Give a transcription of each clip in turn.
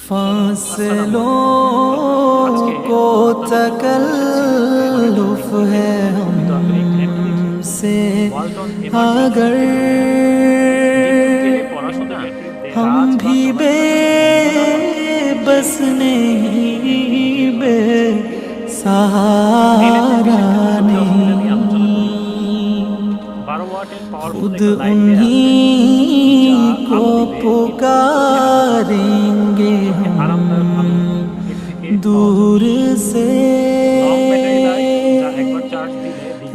फासलों को तकल्लुफ है हमसे, अगर हम भी बेबस नहीं, बेसहारा नहीं, खुद उन्हीं को पुकारेंगे हम दूर से,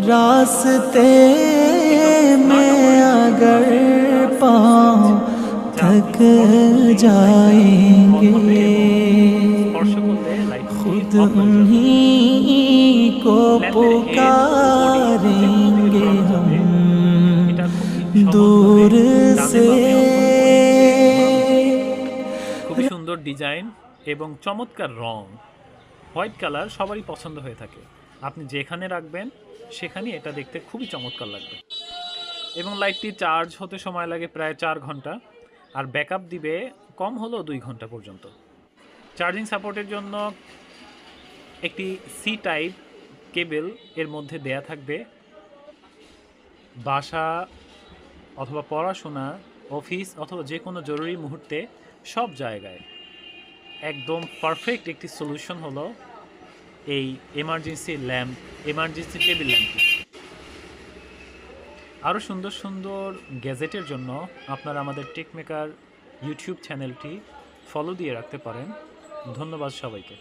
रास्ते में अगर पाँव थक जाएंगे, खुद उन्हीं को पुकारेंगे हम दूर से। খুবই সুন্দর ডিজাইন এবং চমৎকার রং, হোয়াইট কালার সবারই পছন্দ হয়ে থাকে। আপনি যেখানে রাখবেন সেখানেই এটা দেখতে খুবই চমৎকার লাগবে। এবং লাইটটি চার্জ হতে সময় লাগে প্রায় 4 ঘন্টা, আর ব্যাকআপ দিবে কম হলেও 2 ঘন্টা পর্যন্ত। চার্জিং সাপোর্টের জন্য একটি সি টাইপ কেবল এর মধ্যে দেয়া থাকবে। বাসা অথবা পড়াশোনা, অফিস অথবা যে কোনো জরুরি মুহূর্তে সব জায়গায় একদম পারফেক্ট একটি সলিউশন হলো এই এমার্জেন্সি ল্যাম্প, এমার্জেন্সি টেবিল ল্যাম্পটি। আরও সুন্দর সুন্দর গ্যাজেটের জন্য আপনারা আমাদের টেকমেকার ইউটিউব চ্যানেলটি ফলো দিয়ে রাখতে পারেন। ধন্যবাদ সবাইকে।